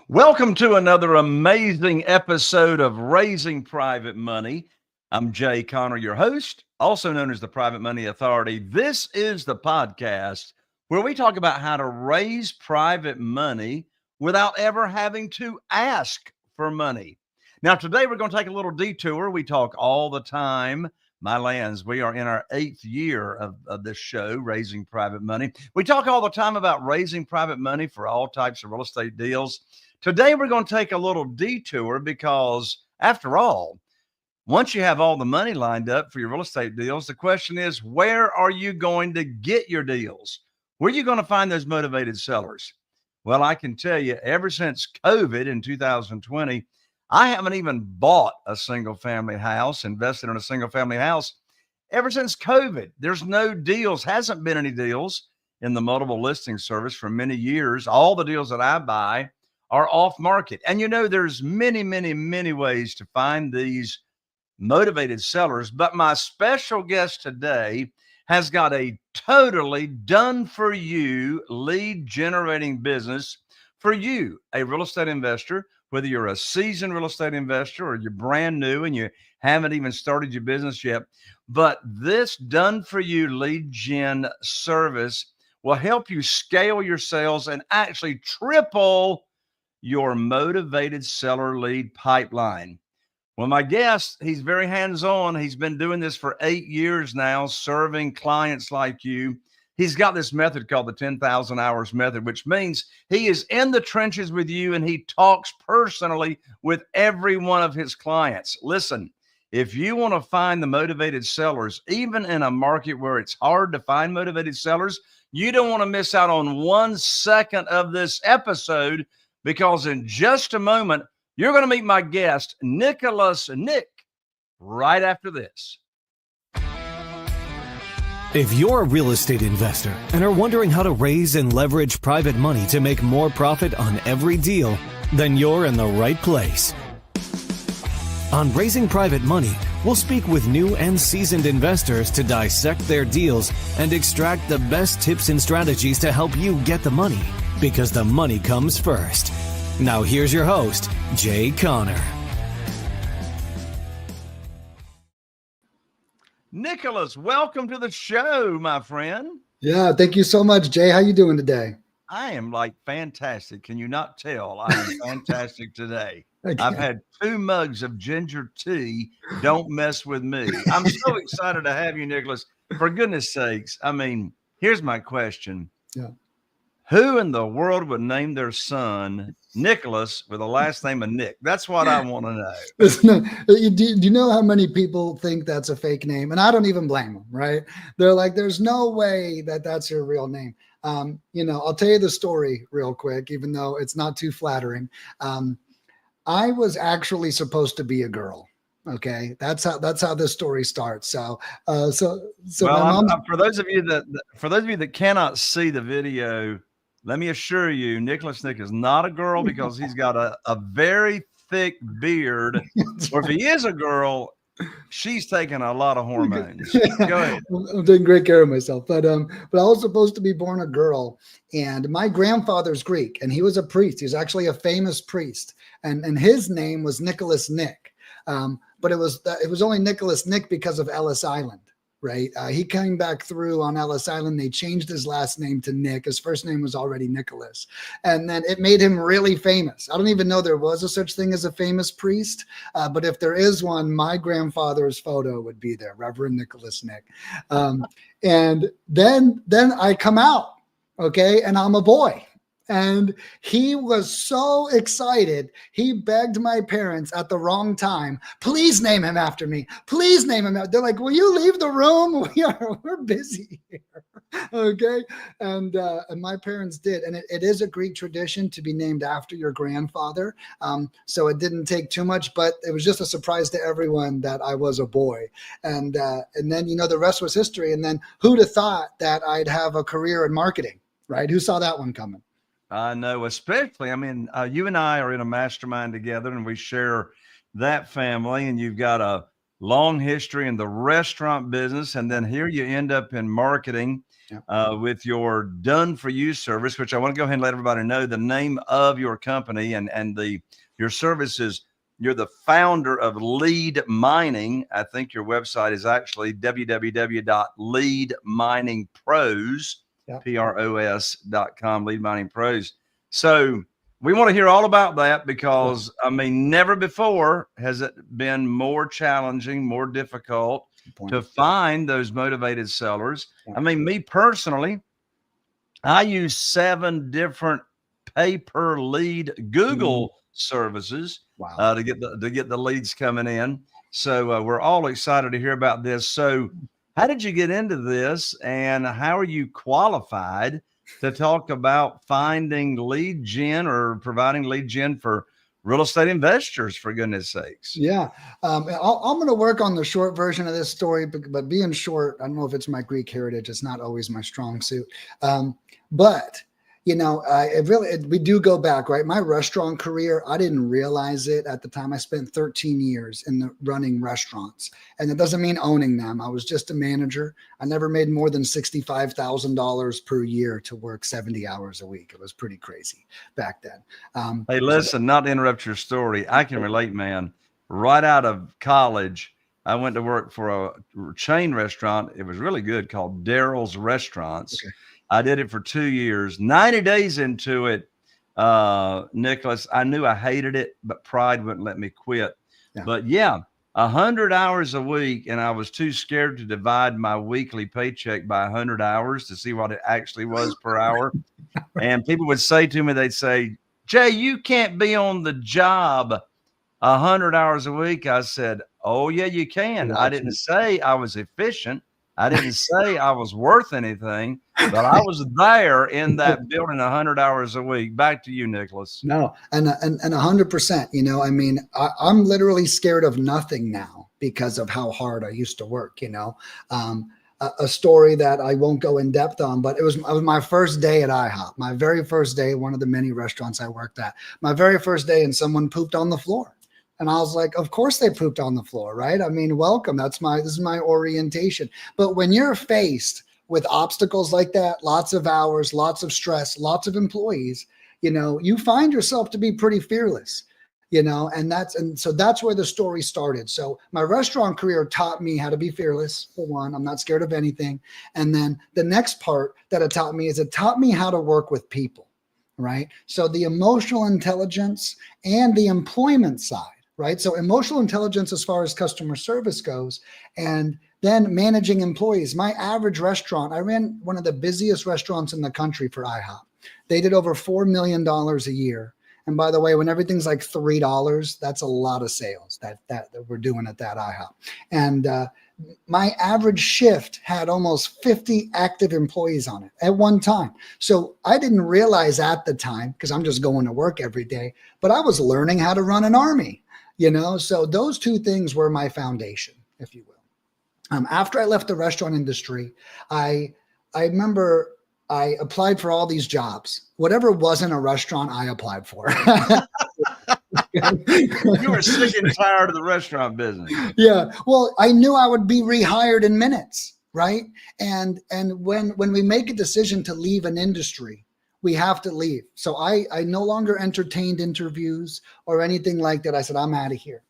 Welcome to another amazing episode of Raising Private Money. I'm Jay Conner, your host, also known as the Private Money Authority. This is the podcast where we talk about how to raise private money without ever having to ask for money. Now, today we're going to take a little detour. We talk all the time. My lands, we are in our 8th year of this show, Raising Private Money. We talk all the time about raising private money for all types of real estate deals. Today, we're going to take a little detour because, after all, once you have all the money lined up for your real estate deals, the question is, where are you going to get your deals? Where are you going to find those motivated sellers? Well, I can tell you, ever since COVID in 2020, I haven't even bought a single family house, invested in a single family house. Ever since COVID, there's no deals, hasn't been any deals in the multiple listing service for many years. All the deals that I buy are off market. And there's many ways to find these motivated sellers. But my special guest today has got a totally done for you lead generating business for you, a real estate investor, whether you're a seasoned real estate investor or you're brand new and you haven't even started your business yet. But this done for you lead gen service will help you scale your sales and actually triple your motivated seller lead pipeline. Well, my guest, he's very hands-on. He's been doing this for 8 years now, serving clients like you. He's got this method called the 10,000 hours method, which means he is in the trenches with you and he talks personally with every one of his clients. Listen, if you want to find the motivated sellers, even in a market where it's hard to find motivated sellers, you don't want to miss out on 1 second of this episode, because in just a moment, you're going to meet my guest, Nicholas Nick, right after this. If you're a real estate investor and are wondering how to raise and leverage private money to make more profit on every deal, then you're in the right place. On Raising Private Money, we'll speak with new and seasoned investors to dissect their deals and extract the best tips and strategies to help you get the money, because the money comes first. Now here's your host, Jay Conner. Nicholas, welcome to the show, my friend. Yeah, thank you so much, Jay. How you doing today? I am fantastic. Can you not tell? I am fantastic today. I've had 2 mugs of ginger tea. Don't mess with me. I'm so excited to have you, Nicholas. For goodness sakes. I mean, here's my question. Yeah. Who in the world would name their son Nicholas with a last name of Nick? That's what I want to know. Listen, do you know how many people think that's a fake name? And I don't even blame them, right? They're like, there's no way that that's your real name. I'll tell you the story real quick, even though it's not too flattering. I was actually supposed to be a girl. Okay, that's how this story starts. So well, for those of you that cannot see the video, let me assure you, Nicholas Nick is not a girl, because he's got a very thick beard. Or if he is a girl, she's taking a lot of hormones. Go ahead. I'm taking great care of myself. But I was supposed to be born a girl, and my grandfather's Greek, and he was a priest. He's actually a famous priest, and his name was Nicholas Nick. But it was only Nicholas Nick because of Ellis Island, right? He came back through on Ellis Island. They changed his last name to Nick. His first name was already Nicholas. And then it made him really famous. I don't even know there was a such thing as a famous priest. But if there is one, my grandfather's photo would be there, Reverend Nicholas Nick. And then I come out, okay, and I'm a boy. And he was so excited. He begged my parents at the wrong time, please name him after me. Please name him. They're like, will you leave the room? We're busy here. Okay. And my parents did. And it is a Greek tradition to be named after your grandfather. So it didn't take too much, but it was just a surprise to everyone that I was a boy. And then, the rest was history. And then who'd have thought that I'd have a career in marketing, right? Who saw that one coming? I know, especially, you and I are in a mastermind together, and we share that family, and you've got long history in the restaurant business, and then here you end up in marketing with your Done For You service, which I want to go ahead and let everybody know the name of your company and your services. You're the founder of Lead Mining. I think your website is actually www.leadminingpros.com, Lead Mining Pros. So we want to hear all about that because, I mean, never before has it been more challenging, more difficult to find those motivated sellers. I mean, me personally, I use 7 different pay-per-lead Google services to get the leads coming in. So we're all excited to hear about this. So how did you get into this, and how are you qualified to talk about finding lead gen or providing lead gen for real estate investors, for goodness sakes? Yeah. I'm going to work on the short version of this story, but being short, I don't know if it's my Greek heritage. It's not always my strong suit. But you know, we do go back, right? My restaurant career, I didn't realize it at the time. I spent 13 years running restaurants, and it doesn't mean owning them. I was just a manager. I never made more than $65,000 per year to work 70 hours a week. It was pretty crazy back then. Hey, listen, not to interrupt your story. I can relate, man. Right out of college, I went to work for a chain restaurant. It was really good, called Daryl's Restaurants. Okay. I did it for 2 years. 90 days into it, Nicholas, I knew I hated it, but pride wouldn't let me quit. Yeah. But 100 hours a week, and I was too scared to divide my weekly paycheck by 100 hours to see what it actually was per hour. And people would say to me, they'd say, Jay, you can't be on the job 100 hours a week. I said, oh, yeah, you can. I didn't say I was efficient. I didn't say I was worth anything, but I was there in that building 100 hours a week. Back to you, Nicholas. No, and 100%, you know, I mean, I'm literally scared of nothing now because of how hard I used to work, you know. A story that I won't go in depth on, but it was my first day at IHOP, my very first day, one of the many restaurants I worked at, my very first day, and someone pooped on the floor. And I was like, of course they pooped on the floor, right? I mean, welcome. This is my orientation. But when you're faced with obstacles like that, lots of hours, lots of stress, lots of employees, you know, you find yourself to be pretty fearless, you know, and so that's where the story started. So my restaurant career taught me how to be fearless, for one. I'm not scared of anything. And then the next part that it taught me how to work with people, right? So the emotional intelligence and the employment side. Right. So emotional intelligence as far as customer service goes, and then managing employees. My average restaurant, I ran one of the busiest restaurants in the country for IHOP. They did over $4 million a year. And by the way, when everything's like $3, that's a lot of sales that we're doing at that IHOP. And my average shift had almost 50 active employees on it at one time. So I didn't realize at the time, because I'm just going to work every day, but I was learning how to run an army. You know, so those two things were my foundation, if you will. After I left the restaurant industry, I remember I applied for all these jobs. Whatever wasn't a restaurant, I applied for. You were sick and tired of the restaurant business. Yeah. Well, I knew I would be rehired in minutes, right? And when we make a decision to leave an industry, we have to leave. So I no longer entertained interviews or anything like that. I said, I'm out of here.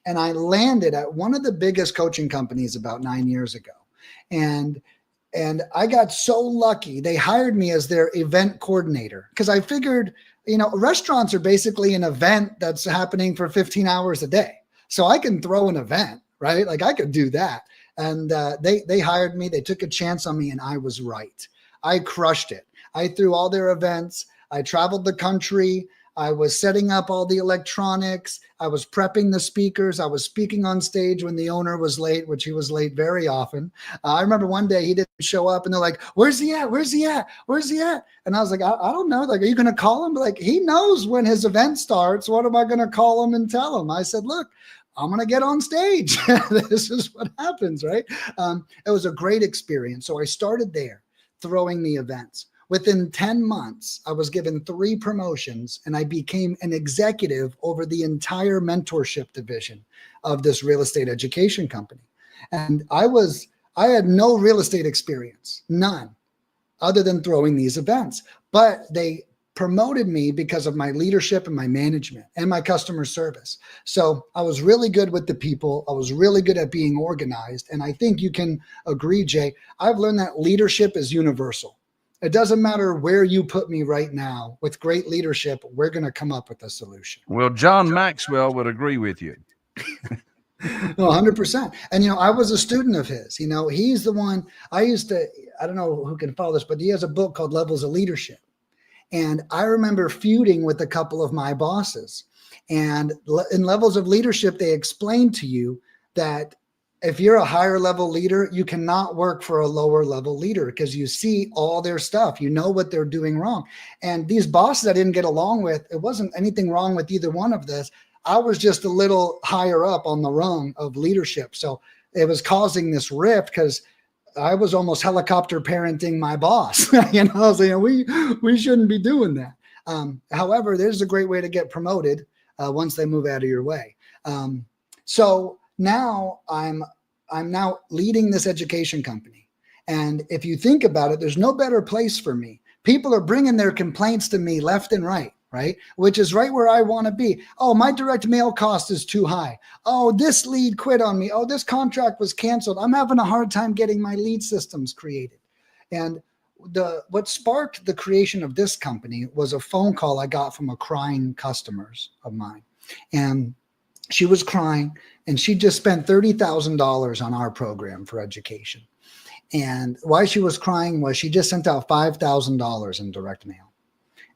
And I landed at one of the biggest coaching companies about 9 years ago. And I got so lucky. They hired me as their event coordinator because I figured, you know, restaurants are basically an event that's happening for 15 hours a day. So I can throw an event, right? Like I could do that. And they hired me. They took a chance on me, and I was right. I crushed it. I threw all their events. I traveled the country. I was setting up all the electronics. I was prepping the speakers. I was speaking on stage when the owner was late, which he was late very often. I remember one day he didn't show up, and they're like, where's he at? Where's he at? Where's he at? And I was like, I don't know. Like, are you going to call him? Like, he knows when his event starts. What am I going to call him and tell him? I said, look, I'm going to get on stage. This is what happens, right? It was a great experience. So I started there throwing the events. Within 10 months, I was given 3 promotions and I became an executive over the entire mentorship division of this real estate education company. And I had no real estate experience, none, other than throwing these events. But they promoted me because of my leadership and my management and my customer service. So I was really good with the people. I was really good at being organized. And I think you can agree, Jay, I've learned that leadership is universal. It doesn't matter where you put me right now. With great leadership, we're going to come up with a solution. Well, John Maxwell would agree with you. No, 100%. And, I was a student of his. He's the one I don't know who can follow this, but he has a book called Levels of Leadership. And I remember feuding with a couple of my bosses. And in Levels of Leadership, they explain to you that if you're a higher level leader, you cannot work for a lower level leader because you see all their stuff. You know what they're doing wrong. And these bosses I didn't get along with, it wasn't anything wrong with either one of this. I was just a little higher up on the rung of leadership. So it was causing this rift because I was almost helicopter parenting my boss. I was saying, we shouldn't be doing that. However, there's a great way to get promoted once they move out of your way. So now I'm now leading this education company. And if you think about it, there's no better place for me. People are bringing their complaints to me left and right? Which is right where I want to be. Oh, my direct mail cost is too high. Oh, this lead quit on me. Oh, this contract was canceled. I'm having a hard time getting my lead systems created. And what sparked the creation of this company was a phone call I got from a crying customer of mine. And she was crying and she just spent $30,000 on our program for education. And why she was crying was she just sent out $5,000 in direct mail.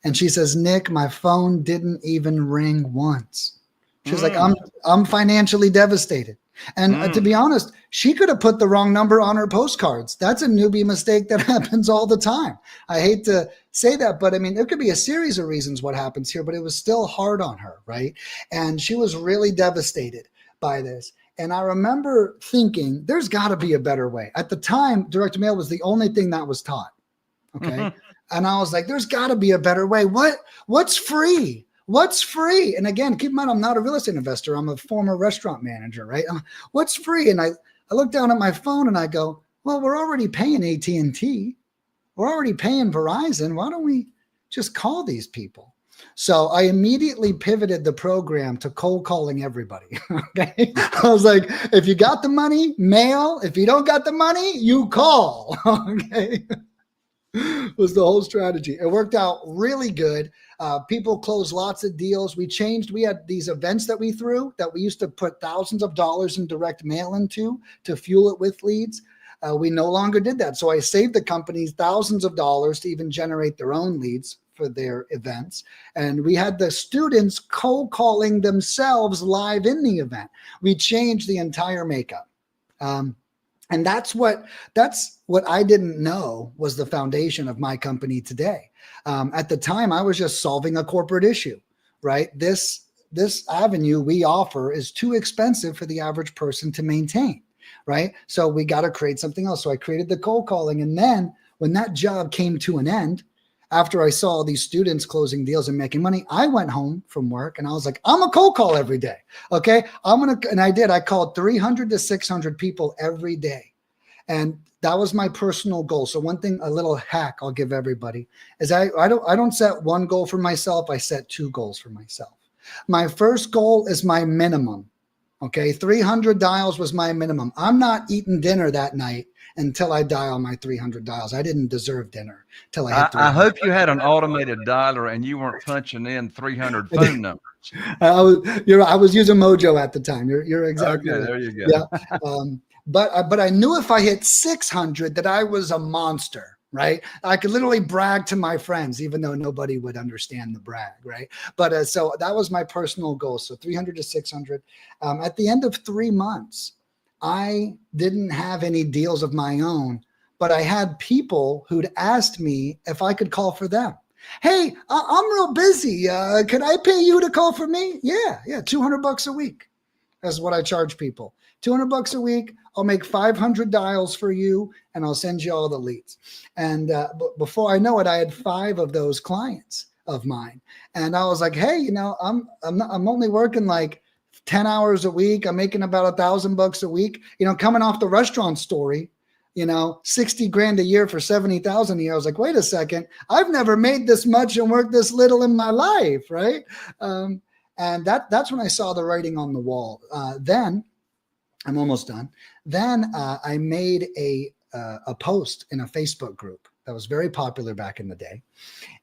And she says, Nick, my phone didn't even ring once. She was like, I'm financially devastated. And to be honest, she could have put the wrong number on her postcards. That's a newbie mistake that happens all the time. I hate to say that, but I mean, there could be a series of reasons what happens here, but it was still hard on her, right? And she was really devastated by this. And I remember thinking, there's got to be a better way. At the time, direct mail was the only thing that was taught. Okay. And I was like, there's got to be a better way. What's free? What's free? And again, keep in mind, I'm not a real estate investor. I'm a former restaurant manager, right? What's free? And I look down at my phone and I go, well, we're already paying AT&T. We're already paying Verizon. Why don't we just call these people? So I immediately pivoted the program to cold calling everybody. Okay. I was like, if you got the money, mail. If you don't got the money, you call. Okay. Was the whole strategy. It worked out really good. People closed lots of deals. We had these events that we threw that we used to put thousands of dollars in direct mail into to fuel it with leads. We no longer did that. So I saved the companies thousands of dollars to even generate their own leads for their events. And we had the students cold calling themselves live in the event. We changed the entire makeup. And that's what I didn't know was the foundation of my company today. At the time, I was just solving a corporate issue, right? This avenue we offer is too expensive for the average person to maintain, right? So we got to create something else. So I created the cold calling. And then when that job came to an end, after I saw these students closing deals and making money, I went home from work and I was like, I'm a cold call every day. Okay. And I did. I called 300 to 600 people every day. And that was my personal goal. So one thing, a little hack I'll give everybody is I don't set one goal for myself. I set 2 goals for myself. My first goal is my minimum. Okay. 300 dials was my minimum. I'm not eating dinner that night until I dial my 300 dials. I didn't deserve dinner till I hit 300. I hope you had an automated dialer and you weren't punching in 300 phone numbers. I was using Mojo at the time. You're exactly okay, right. There you go. Yeah. But I knew if I hit 600 that I was a monster, right? I could literally brag to my friends, even though nobody would understand the brag, right? But so that was my personal goal. So 300 to 600. At the end of 3 months, I didn't have any deals of my own, but I had people who'd asked me if I could call for them. Hey, I'm real busy. Could I pay you to call for me? Yeah. $200 a week. That's what I charge people. $200 a week. I'll make 500 dials for you and I'll send you all the leads. And before I know it, I had 5 of those clients of mine. And I was like, hey, you know, I'm only working like 10 hours a week. I'm making about $1,000 a week, you know, coming off the restaurant story, you know, 60 grand a year for 70,000 a year. I was like, wait a second, I've never made this much and worked this little in my life. Right. And that's when I saw the writing on the wall. Then I'm almost done. Then I made a post in a Facebook group that was very popular back in the day.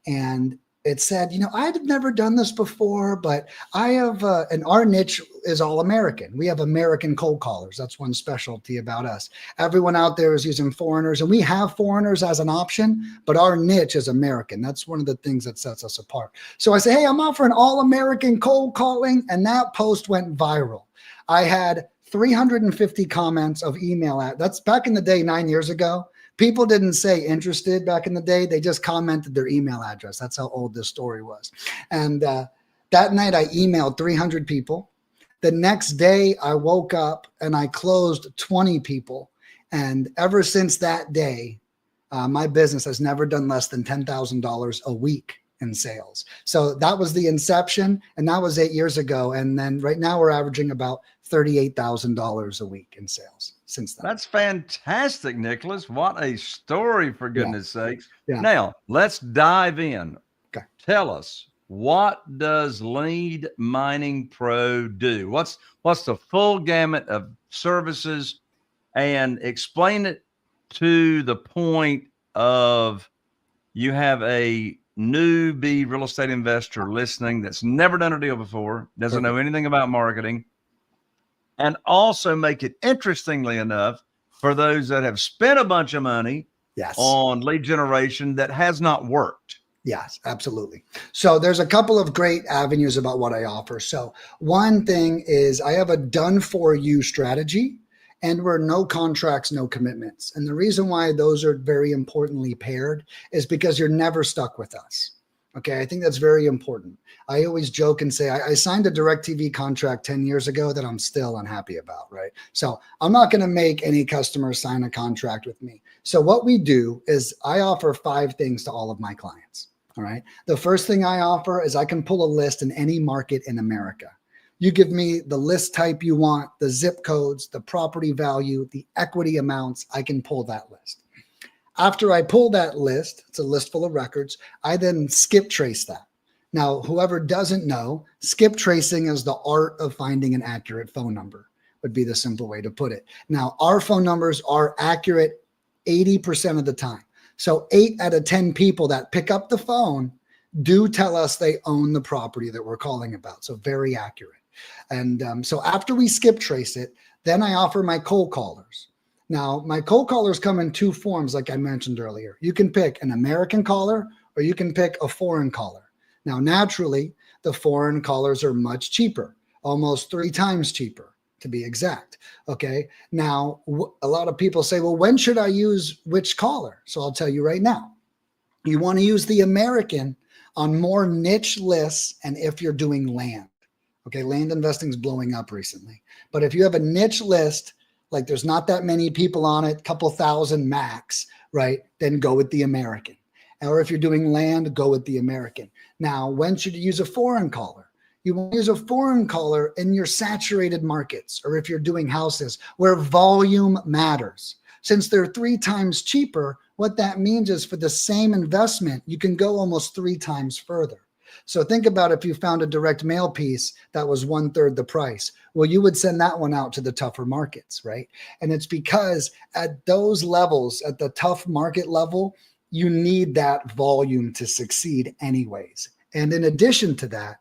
And it said, you know, I've never done this before, but I have, and our niche is all American. We have American cold callers. That's one specialty about us. Everyone out there is using foreigners, and we have foreigners as an option, but our niche is American. That's one of the things that sets us apart. So I say, hey, I'm offering all American cold calling. And that post went viral. I had 350 comments of email that's back in the day, 9 years ago. People didn't say interested back in the day. They just commented their email address. That's how old this story was. And that night I emailed 300 people. The next day I woke up and I closed 20 people. And ever since that day, my business has never done less than $10,000 a week in sales. So that was the inception, and that was 8 years ago. And then right now we're averaging about $38,000 a week in sales since then. That's fantastic, Nicholas. What a story, for goodness sakes. Yeah. Now, let's dive in. Okay. Tell us, what does Lead Mining Pro do? What's the full gamut of services, and explain it to the point of you have a newbie real estate investor listening that's never done a deal before, doesn't know anything about marketing, and also make it, interestingly enough, for those that have spent a bunch of money on lead generation that has not worked. Yes, absolutely. So there's a couple of great avenues about what I offer. So one thing is I have a done for you strategy, and we're no contracts, no commitments. And the reason why those are very importantly paired is because you're never stuck with us. Okay, I think that's very important. I always joke and say I signed a DirecTV contract 10 years ago that I'm still unhappy about, right? So I'm not going to make any customer sign a contract with me. So what we do is I offer 5 things to all of my clients, all right? The first thing I offer is I can pull a list in any market in America. You give me the list type you want, the zip codes, the property value, the equity amounts, I can pull that list. After I pull that list, it's a list full of records, I then skip trace that. Now, whoever doesn't know, skip tracing is the art of finding an accurate phone number, would be the simple way to put it. Now, our phone numbers are accurate 80% of the time. So 8 out of 10 people that pick up the phone do tell us they own the property that we're calling about. So very accurate. And so after we skip trace it, then I offer my cold callers. Now, my cold callers come in 2 forms, like I mentioned earlier. You can pick an American caller or you can pick a foreign caller. Now, naturally, the foreign callers are much cheaper, almost 3 times cheaper to be exact. Okay. Now, a lot of people say, well, when should I use which caller? So I'll tell you right now. You want to use the American on more niche lists, and if you're doing land. Okay, land investing is blowing up recently. But if you have a niche list, like there's not that many people on it, couple thousand max, right? Then go with the American. Or if you're doing land, go with the American. Now, when should you use a foreign caller? You want to use a foreign caller in your saturated markets, or if you're doing houses where volume matters. Since they're 3 times cheaper, what that means is for the same investment, you can go almost 3 times further. So think about if you found a direct mail piece that was 1/3 the price. Well, you would send that one out to the tougher markets, right? And it's because at those levels, at the tough market level, you need that volume to succeed anyways. And in addition to that,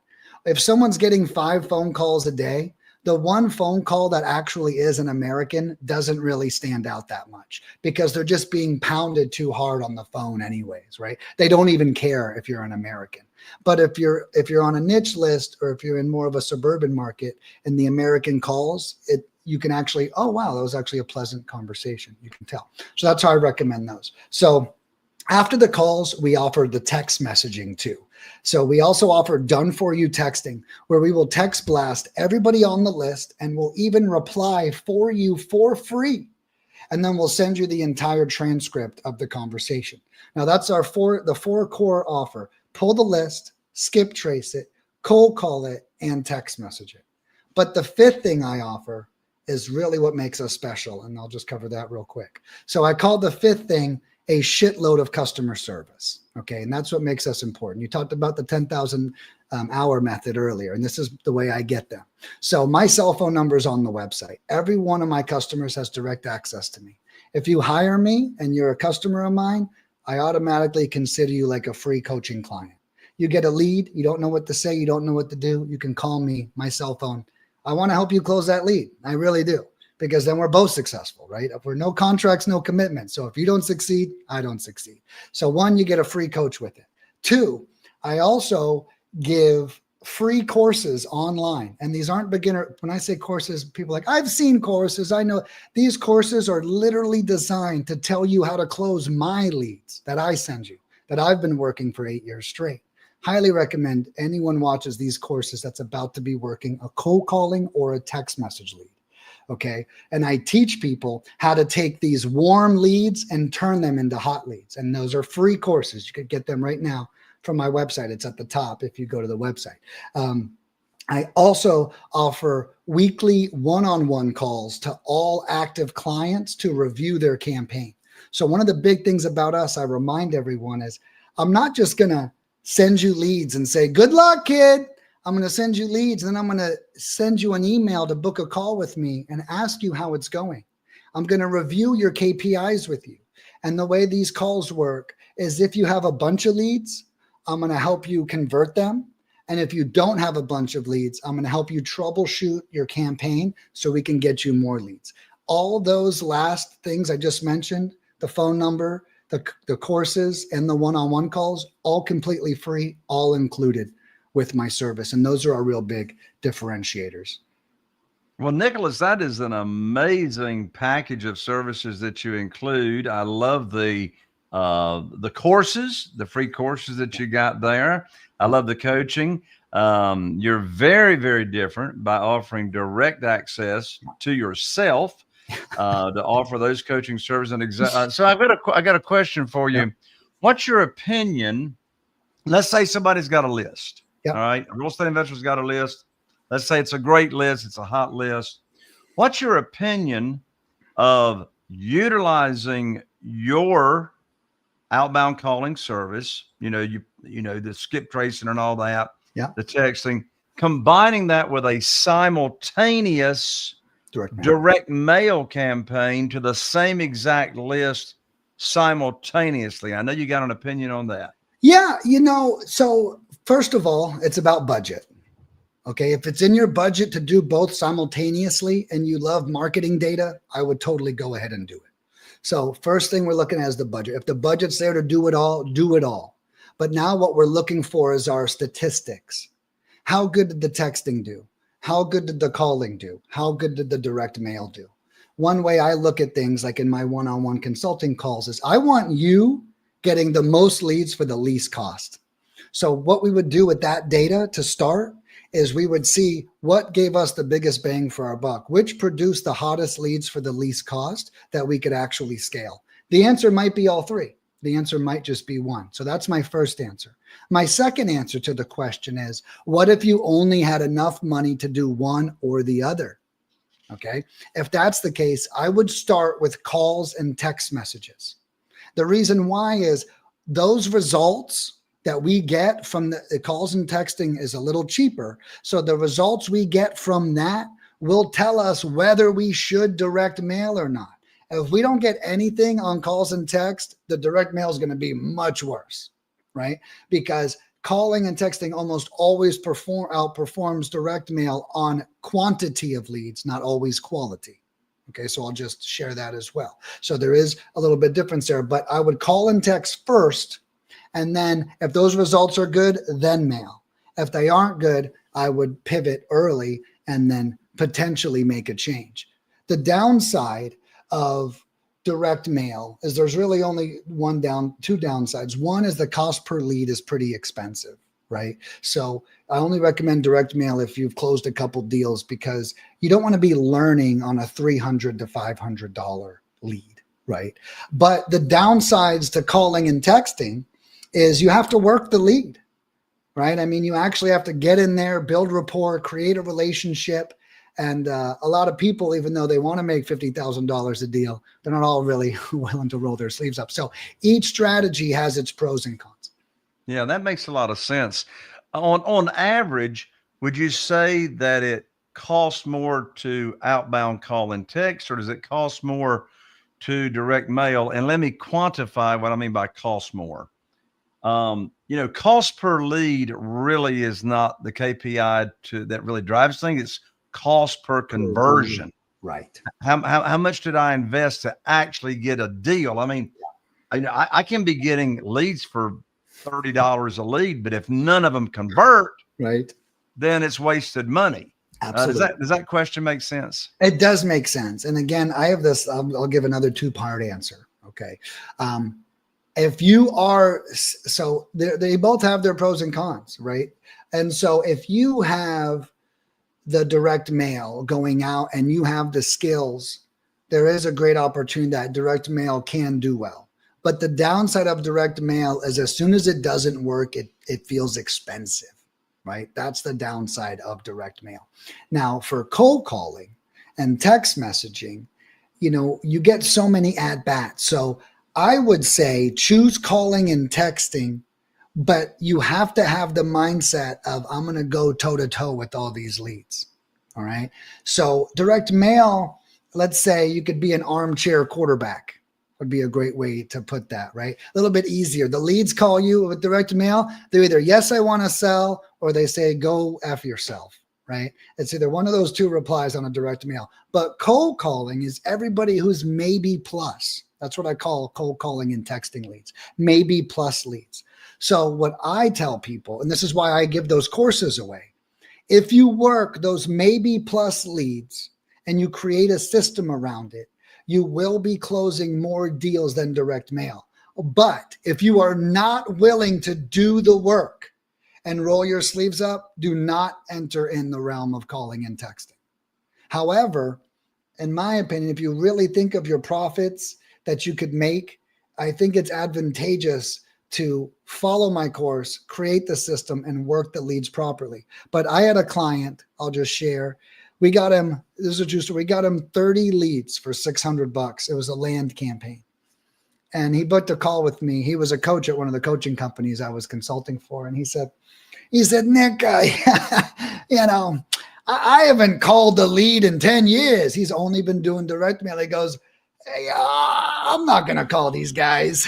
if someone's getting 5 phone calls a day, the one phone call that actually is an American doesn't really stand out that much because they're just being pounded too hard on the phone anyways, right? They don't even care if you're an American. But if you're on a niche list, or if you're in more of a suburban market and the American calls, you can actually, oh, wow, that was actually a pleasant conversation. You can tell. So that's how I recommend those. So After the calls, we offer the text messaging too. So we also offer done for you texting, where we will text blast everybody on the list and we'll even reply for you for free. And then we'll send you the entire transcript of the conversation. Now that's the four core offer: pull the list, skip trace it, cold call it, and text message it. But the fifth thing I offer is really what makes us special. And I'll just cover that real quick. So I call the fifth thing a shitload of customer service. Okay. And that's what makes us important. You talked about the 10,000 hour method earlier, and this is the way I get them. So my cell phone number is on the website. Every one of my customers has direct access to me. If you hire me and you're a customer of mine, I automatically consider you like a free coaching client. You get a lead. You don't know what to say. You don't know what to do. You can call me, my cell phone. I want to help you close that lead. I really do. Because then we're both successful, right? If we're no contracts, no commitment. So if you don't succeed, I don't succeed. So one, you get a free coach with it. Two, I also give free courses online. And these aren't beginner. When I say courses, people are like, I've seen courses. I know these courses are literally designed to tell you how to close my leads that I send you, that I've been working for 8 years straight. Highly recommend anyone watches these courses that's about to be working a cold calling or a text message lead. Okay. And I teach people how to take these warm leads and turn them into hot leads. And those are free courses. You could get them right now from my website. It's at the top if you go to the website. I also offer weekly one-on-one calls to all active clients to review their campaign. So one of the big things about us, I remind everyone, is I'm not just going to send you leads and say, good luck, kid. I'm going to send you leads, and then I'm going to send you an email to book a call with me and ask you how it's going. I'm going to review your KPIs with you. And the way these calls work is if you have a bunch of leads, I'm going to help you convert them. And if you don't have a bunch of leads, I'm going to help you troubleshoot your campaign so we can get you more leads. All those last things I just mentioned, the phone number, the courses, and the one-on-one calls, all completely free, all included with my service. And those are our real big differentiators. Well, Nicholas, that is an amazing package of services that you include. I love the courses, the free courses that you got there. I love the coaching. You're very, very different by offering direct access to yourself to offer those coaching services. And so I got a question for you. Yep. What's your opinion? Let's say somebody's got a list. Yep. All right. A real estate investor's got a list. Let's say it's a great list. It's a hot list. What's your opinion of utilizing your outbound calling service? You know, the skip tracing and all that, the texting, combining that with a simultaneous direct mail campaign to the same exact list simultaneously. I know you got an opinion on that. Yeah. So first of all, it's about budget. Okay. If it's in your budget to do both simultaneously and you love marketing data, I would totally go ahead and do it. So first thing we're looking at is the budget. If the budget's there to do it all, do it all. But now what we're looking for is our statistics. How good did the texting do? How good did the calling do? How good did the direct mail do? One way I look at things, like in my one-on-one consulting calls, is I want you getting the most leads for the least cost. So what we would do with that data to start is we would see what gave us the biggest bang for our buck, which produced the hottest leads for the least cost that we could actually scale. The answer might be all three. The answer might just be one. So that's my first answer. My second answer to the question is, what if you only had enough money to do one or the other? Okay. If that's the case, I would start with calls and text messages. The reason why is those results that we get from the calls and texting is a little cheaper. So the results we get from that will tell us whether we should direct mail or not. If we don't get anything on calls and text, the direct mail is going to be much worse, right? Because calling and texting almost always outperforms direct mail on quantity of leads, not always quality. Okay, so I'll just share that as well. So there is a little bit difference there, but I would call and text first. And then if those results are good, then mail. If they aren't good, I would pivot early and then potentially make a change. The downside of direct mail is there's really only two downsides. One is the cost per lead is pretty expensive, right? So I only recommend direct mail if you've closed a couple deals, because you don't want to be learning on a $300 to $500 lead, right? But the downsides to calling and texting is you have to work the lead, right? I mean, you actually have to get in there, build rapport, create a relationship. And a lot of people, even though they want to make $50,000 a deal, they're not all really willing to roll their sleeves up. So each strategy has its pros and cons. Yeah, that makes a lot of sense. On average, would you say that it costs more to outbound call and text, or does it cost more to direct mail? And let me quantify what I mean by cost more. Cost per lead really is not the KPI that really drives things. It's cost per conversion. Right. How much did I invest to actually get a deal? I mean, I can be getting leads for $30 a lead, but if none of them convert, right, then it's wasted money. Absolutely. Does that question make sense? It does make sense. And again, I have this, I'll give another 2-part answer. Okay. If you are, so they both have their pros and cons, right? And so if you have the direct mail going out and you have the skills, there is a great opportunity that direct mail can do well. But the downside of direct mail is as soon as it doesn't work, it feels expensive, right? That's the downside of direct mail. Now, for cold calling and text messaging, you get so many at-bats. So I would say choose calling and texting, but you have to have the mindset of, I'm going to go toe-to-toe with all these leads. All right. So direct mail, let's say you could be an armchair quarterback, would be a great way to put that, right? A little bit easier. The leads call you with direct mail. They're either, yes, I want to sell, or they say, go F yourself, right? It's either one of those two replies on a direct mail. But cold calling is everybody who's maybe plus. That's what I call cold calling and texting leads, maybe plus leads. So what I tell people, and this is why I give those courses away, if you work those maybe plus leads and you create a system around it, you will be closing more deals than direct mail. But if you are not willing to do the work and roll your sleeves up, do not enter in the realm of calling and texting. However, in my opinion, if you really think of your profits that you could make, I think it's advantageous to follow my course, create the system, and work the leads properly. But I had a client, I'll just share. We got him, this is a true story, we got him 30 leads for $600. It was a land campaign. And he booked a call with me. He was a coach at one of the coaching companies I was consulting for. And he said, Nick, I haven't called the lead in 10 years. He's only been doing direct mail. He goes, hey, I'm not going to call these guys,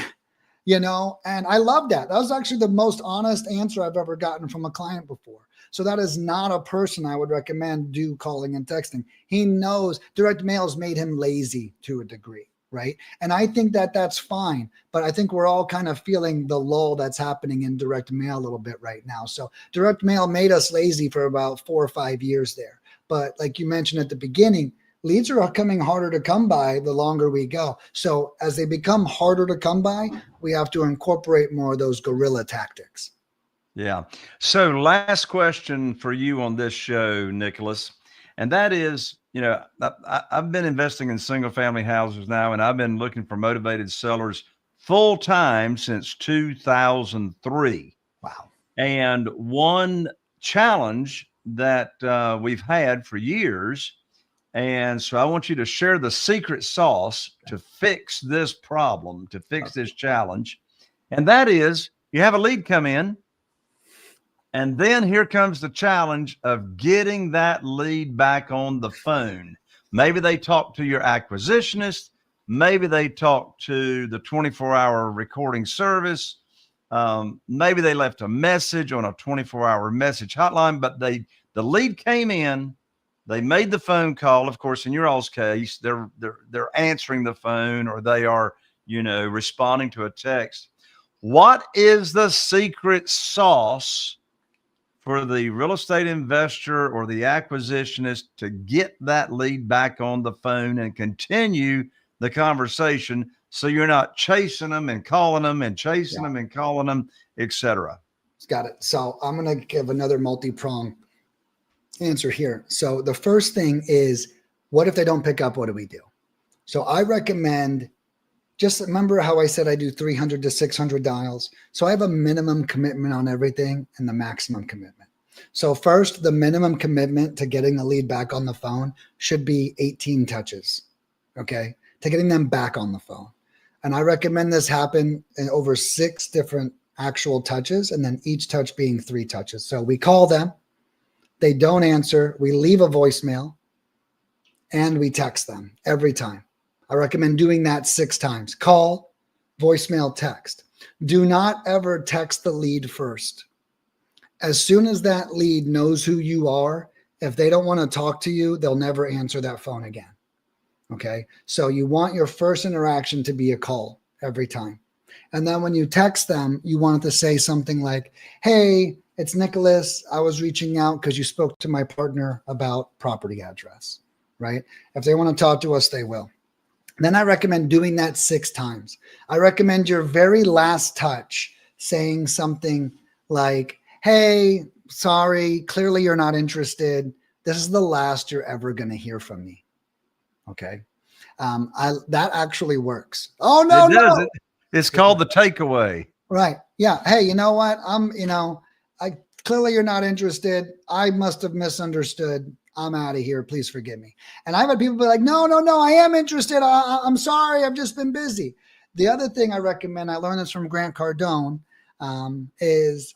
and I love that. That was actually the most honest answer I've ever gotten from a client before. So that is not a person I would recommend do calling and texting. He knows direct mail has made him lazy to a degree, right? And I think that that's fine, but I think we're all kind of feeling the lull that's happening in direct mail a little bit right now. So direct mail made us lazy for about 4 or 5 years there. But like you mentioned at the beginning, leads are coming harder to come by the longer we go. So as they become harder to come by, we have to incorporate more of those guerrilla tactics. Yeah. So last question for you on this show, Nicholas, and that is, I've been investing in single family houses now, and I've been looking for motivated sellers full time since 2003. Wow. And one challenge that we've had for years, and so I want you to share the secret sauce to fix this problem, to fix this challenge. And that is, you have a lead come in, and then here comes the challenge of getting that lead back on the phone. Maybe they talk to your acquisitionist. Maybe they talk to the 24-hour recording service. Maybe they left a message on a 24-hour message hotline, but the lead came in. They made the phone call. Of course, in your all's case, they're answering the phone, or they are, responding to a text. What is the secret sauce for the real estate investor or the acquisitionist to get that lead back on the phone and continue the conversation so you're not chasing them and calling them and chasing them and calling them, etc. Got it. So I'm going to give another multi-prong answer here. So the first thing is, what if they don't pick up? What do we do? So I recommend, just remember how I said I do 300 to 600 dials. So I have a minimum commitment on everything and the maximum commitment. So first, the minimum commitment to getting the lead back on the phone should be 18 touches, okay, to getting them back on the phone. And I recommend this happen in over 6 different actual touches, and then each touch being 3 touches. So we call them, they don't answer, we leave a voicemail, and we text them every time. I recommend doing that 6 times. Call, voicemail, text. Do not ever text the lead first. As soon as that lead knows who you are, if they don't want to talk to you, they'll never answer that phone again. Okay. So you want your first interaction to be a call every time. And then when you text them, you want it to say something like, hey, it's Nicholas. I was reaching out because you spoke to my partner about property address, right? If they want to talk to us, they will. Then I recommend doing that 6 times. I recommend your very last touch saying something like, hey, sorry, clearly you're not interested. This is the last you're ever going to hear from me. Okay. That actually works. Oh, no, it does. It's called the takeaway. Right. Yeah. Hey, you know what? I clearly you're not interested. I must have misunderstood. I'm out of here. Please forgive me. And I've had people be like, no, I am interested. I'm sorry. I've just been busy. The other thing I recommend, I learned this from Grant Cardone, is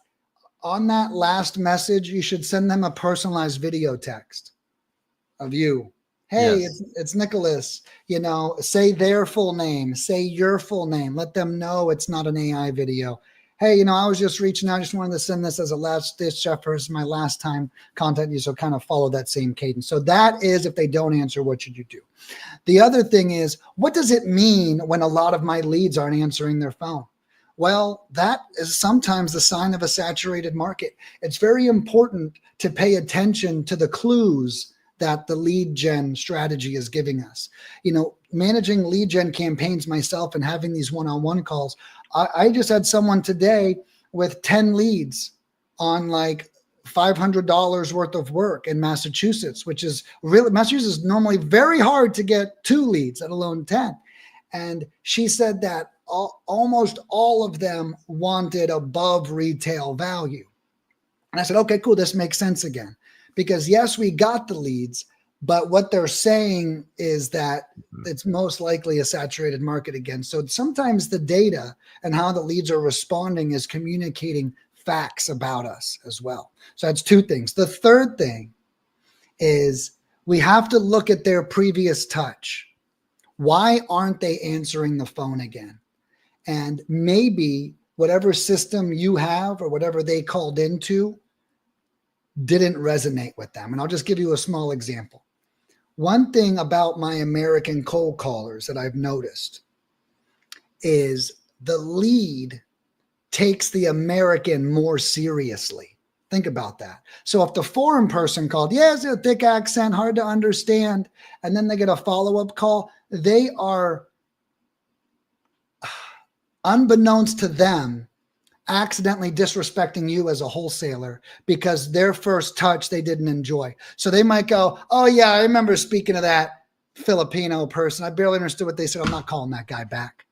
on that last message, you should send them a personalized video text of you. Hey, Yes. it's Nicholas, say their full name, say your full name, let them know it's not an AI video. Hey, I was just reaching out. I just wanted to send this as a last ditch effort. It's my last time contacting you. So kind of follow that same cadence. So that is, if they don't answer, what should you do? The other thing is, what does it mean when a lot of my leads aren't answering their phone? Well, that is sometimes the sign of a saturated market. It's very important to pay attention to the clues that the lead gen strategy is giving us. Managing lead gen campaigns myself and having these one-on-one calls, I just had someone today with 10 leads on like $500 worth of work in Massachusetts, which is really, Massachusetts is normally very hard to get 2 leads, let alone 10. And she said that almost all of them wanted above retail value. And I said, okay, cool. This makes sense again. Because yes, we got the leads, but what they're saying is that it's most likely a saturated market again. So sometimes the data and how the leads are responding is communicating facts about us as well. So that's 2 things. The third thing is we have to look at their previous touch. Why aren't they answering the phone again? And maybe whatever system you have or whatever they called into didn't resonate with them. And I'll just give you a small example. One thing about my American cold callers that I've noticed is the lead takes the American more seriously. Think about that. So if the foreign person called, it's a thick accent, hard to understand, and then they get a follow-up call, they are, unbeknownst to them, accidentally disrespecting you as a wholesaler because their first touch they didn't enjoy. So they might go, oh yeah, I remember speaking to that Filipino person. I barely understood what they said. I'm not calling that guy back.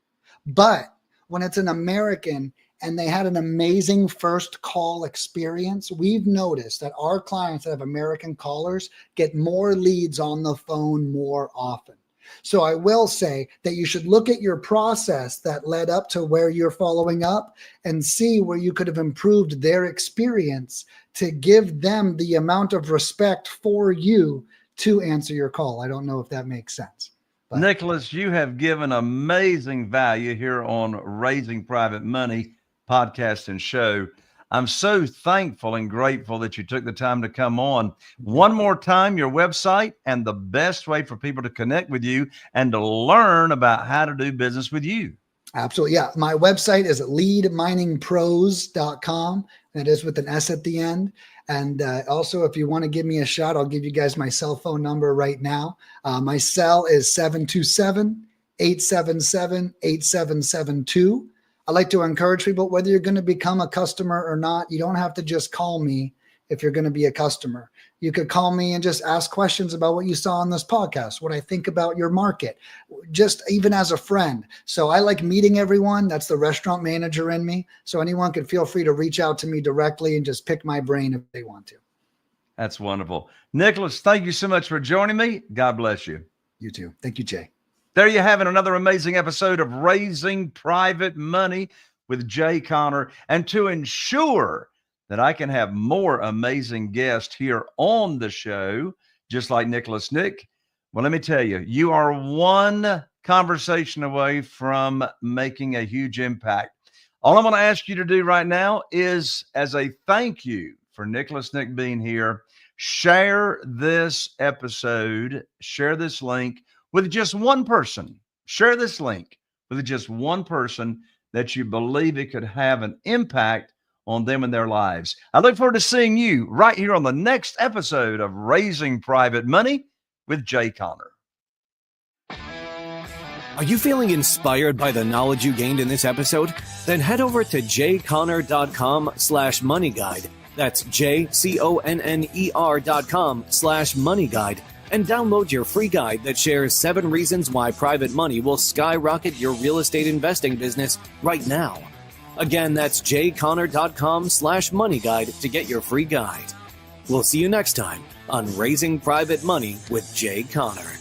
But when it's an American and they had an amazing first call experience, we've noticed that our clients that have American callers get more leads on the phone more often. So I will say that you should look at your process that led up to where you're following up and see where you could have improved their experience to give them the amount of respect for you to answer your call. I don't know if that makes sense. But Nicholas, you have given amazing value here on Raising Private Money podcast and show. I'm so thankful and grateful that you took the time to come on. One more time, your website and the best way for people to connect with you and to learn about how to do business with you. Absolutely. Yeah. My website is leadminingpros.com. That is with an S at the end. And also, if you want to give me a shout, I'll give you guys my cell phone number right now. My cell is 877-8772. I like to encourage people, whether you're going to become a customer or not, you don't have to just call me if you're going to be a customer. You could call me and just ask questions about what you saw on this podcast, what I think about your market, just even as a friend. So I like meeting everyone. That's the restaurant manager in me. So anyone can feel free to reach out to me directly and just pick my brain if they want to. That's wonderful. Nicholas, thank you so much for joining me. God bless you. You too. Thank you, Jay. There you have it, another amazing episode of Raising Private Money with Jay Conner. And to ensure that I can have more amazing guests here on the show, just like Nicholas Nick, well, let me tell you, you are one conversation away from making a huge impact. All I'm going to ask you to do right now is, as a thank you for Nicholas Nick being here, share this episode, share this link with just one person. Share this link with just one person that you believe it could have an impact on them and their lives. I look forward to seeing you right here on the next episode of Raising Private Money with Jay Conner. Are you feeling inspired by the knowledge you gained in this episode? Then head over to jayconner.com/moneyguide. That's jayconner.com/moneyguide. And download your free guide that shares 7 reasons why private money will skyrocket your real estate investing business right now. Again, that's jayconner.com/moneyguide to get your free guide. We'll see you next time on Raising Private Money with Jay Conner.